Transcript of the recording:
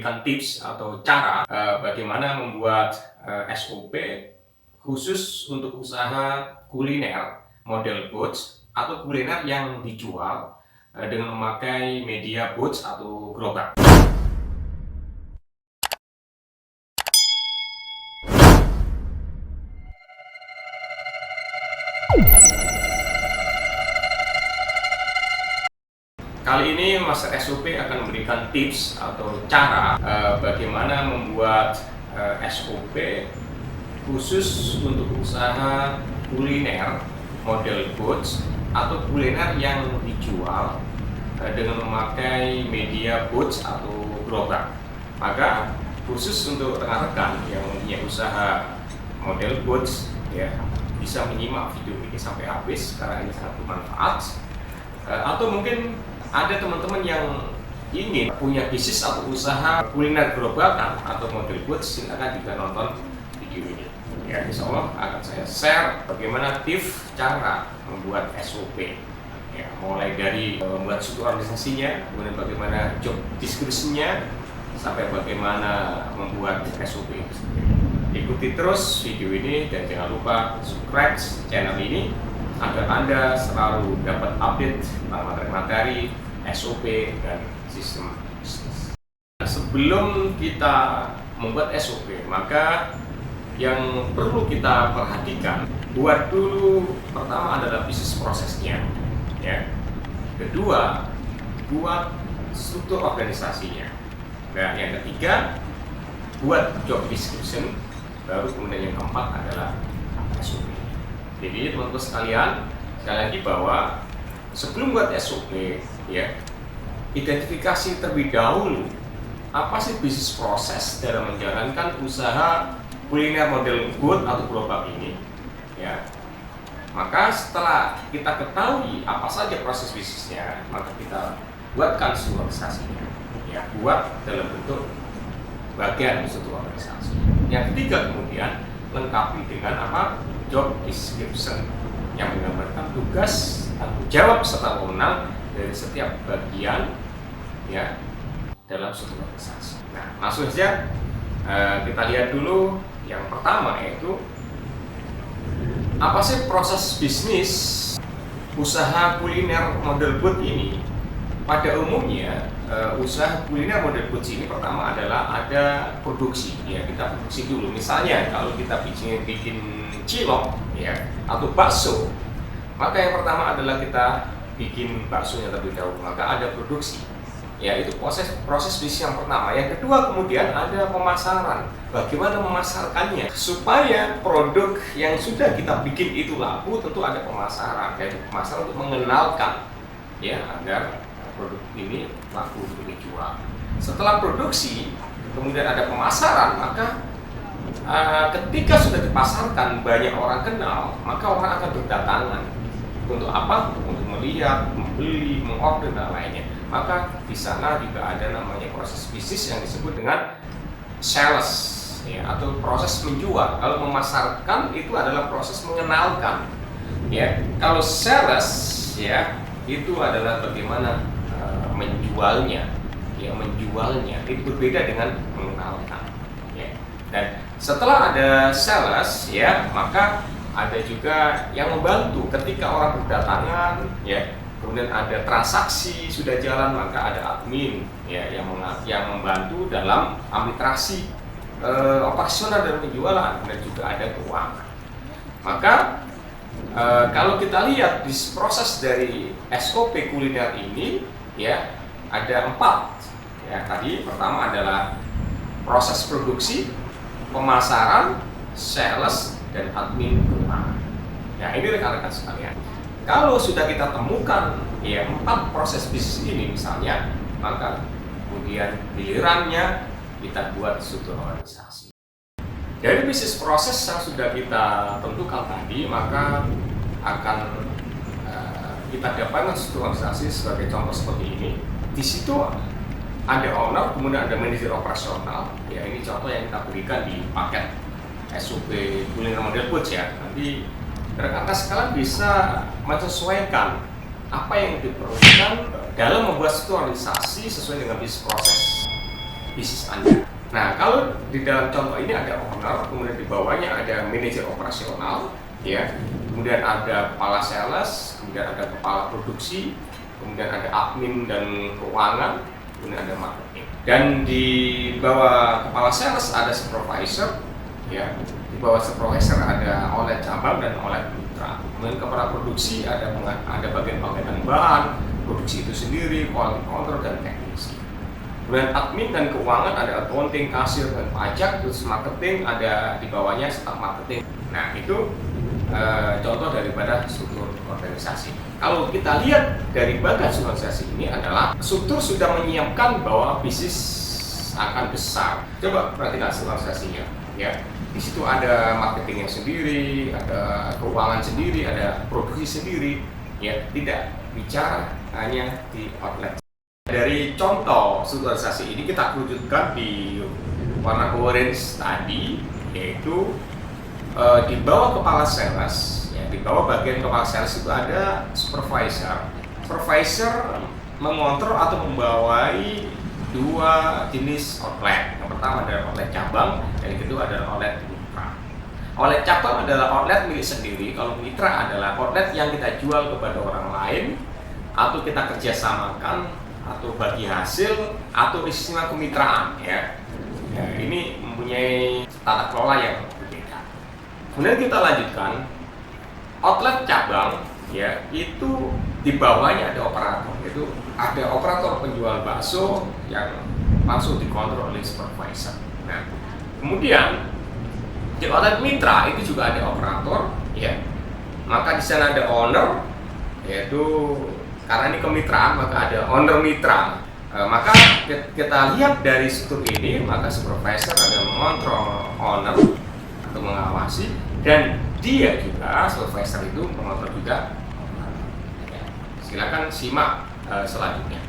memberikan tips atau cara bagaimana membuat SOP khusus untuk usaha kuliner model boats atau kuliner yang dijual dengan memakai media boats atau gerobak. Kali ini Master SOP akan memberikan tips atau cara bagaimana membuat SOP khusus untuk usaha kuliner model boats atau kuliner yang dijual dengan memakai media boats atau gerobak. Maka khusus untuk rekan-rekan yang mempunyai usaha model boats ya, bisa menyimak video ini sampai habis karena ini sangat bermanfaat. Atau mungkin ada teman-teman yang ingin punya bisnis atau usaha kuliner gerobakan atau model boats, silakan juga nonton video ini. Ya, insya Allah akan saya share bagaimana tips cara membuat SOP. Ya, mulai dari membuat struktur organisasinya, kemudian bagaimana job description-nya, sampai bagaimana membuat SOP itu sendiri. Ikuti terus video ini dan jangan lupa subscribe channel ini agar Anda selalu dapat update tentang materi-materi SOP dan sistem bisnis. Sebelum kita membuat SOP, maka yang perlu kita perhatikan, buat dulu pertama adalah bisnis prosesnya, ya. Kedua, buat struktur organisasinya. Dan yang ketiga, buat job description. Baru kemudian yang keempat adalah SOP. Jadi teman-teman sekalian, sekali lagi bahwa sebelum buat SOP, ya, identifikasi terlebih dahulu apa sih bisnis proses dalam menjalankan usaha kuliner model boat atau gerobak ini, ya. Maka setelah kita ketahui apa saja proses bisnisnya, maka kita buatkan struktur organisasinya, ya, buat dalam bentuk bagian struktur organisasi. Yang ketiga kemudian lengkapi dengan apa? Job description yang menggambarkan tugas, tanggung jawab serta wewenang dari setiap bagian, ya, dalam suatu organisasi. Nah, langsung saja kita lihat dulu yang pertama, yaitu apa sih proses bisnis usaha kuliner model boat ini. Pada umumnya usaha kuliner model boat ini pertama adalah ada produksi, ya, kita produksi dulu. Misalnya kalau kita bikin cilok, ya, atau bakso, maka yang pertama adalah kita bikin baksonya terlebih dahulu, maka ada produksi, ya, itu proses bisnis yang pertama. Yang kedua kemudian ada pemasaran, bagaimana memasarkannya supaya produk yang sudah kita bikin itu laku. Tentu ada pemasaran, yaitu pemasaran untuk mengenalkan, ya, agar produk ini laku untuk dijual. Setelah produksi kemudian ada pemasaran, maka ketika sudah dipasarkan banyak orang kenal, maka orang akan berdatangan untuk apa? Untuk melihat, membeli, mengorder dan lainnya. Maka di sana juga ada namanya proses bisnis yang disebut dengan sales, ya, atau proses menjual. Kalau memasarkan itu adalah proses mengenalkan, ya. Kalau sales, ya, itu adalah bagaimana menjualnya, ya, menjualnya itu berbeda dengan mengenalkan, ya. Dan setelah ada sales, ya, maka ada juga yang membantu ketika orang berdatangan, ya, kemudian ada transaksi sudah jalan, maka ada admin, ya, yang membantu dalam administrasi operasional dan penjualan, dan juga ada keuangan. Maka kalau kita lihat di proses dari SOP kuliner ini, ya, ada 4. Ya, tadi pertama adalah proses produksi, pemasaran, sales, dan admin keuangan. Ya, ini rekan-rekan sekalian. Kalau sudah kita temukan, ya, 4 proses bisnis ini misalnya, maka kemudian gilirannya kita buat struktur organisasi. Dari bisnis proses yang sudah kita tentukan tadi, maka akan kita dapatkan struktur organisasi sebagai contoh seperti ini. Di situ ada owner, kemudian ada manajer operasional. Ya, ini contoh yang kita berikan di paket SOP kuliner model boats, ya. Nanti rekan-rekan sekalian bisa menyesuaikan apa yang diperlukan dalam membuat struktur organisasi sesuai dengan bisnis proses. bisnis Anda. Nah, kalau di dalam contoh ini ada owner, kemudian di bawahnya ada manajer operasional, ya, kemudian ada kepala sales, kemudian ada kepala produksi, kemudian ada admin dan keuangan, kemudian ada marketing. Dan di bawah kepala sales ada supervisor, ya, di bawah supervisor ada outlet cabang dan outlet mitra. Kemudian kepala produksi ada bagian pengaitan bahan, produksi itu sendiri, quality control dan teknisi. Kemudian admin dan keuangan ada accounting, kasir dan pajak. Terus marketing ada di bawahnya staf marketing. Nah, itu contoh daripada struktur organisasi. Kalau kita lihat dari bagas organisasi ini adalah struktur sudah menyiapkan bahwa bisnis akan besar. Coba perhatikan organisasinya, ya. Di situ ada marketingnya sendiri, ada keuangan sendiri, ada produksi sendiri, ya. Tidak bicara hanya di outlet. Dari contoh strukturalisasi ini kita wujudkan di warna orange tadi, yaitu di bawah kepala sales, ya, di bawah bagian kepala sales itu ada supervisor. Supervisor mengontrol atau membawai dua jenis outlet. Yang pertama adalah outlet cabang, dan yang kedua adalah outlet mitra. Outlet cabang adalah outlet milik sendiri, kalau mitra adalah outlet yang kita jual kepada orang lain, atau kita kerjasamakan, atau bagi hasil, atau istilah kemitraan, ya. Ya, ini mempunyai tata kelola yang berbeda. Kemudian kita lanjutkan outlet cabang, ya, itu di bawahnya ada operator, yaitu ada operator penjual bakso yang langsung dikontrol oleh supervisor. Nah, kemudian di outlet mitra itu juga ada operator, ya. Maka di sana ada owner, yaitu karena ini kemitraan maka ada owner mitra. Maka kita lihat dari struktur ini, maka supervisor ada mengontrol owner atau mengawasi, dan dia juga supervisor itu mengontrol juga. Silakan simak selanjutnya.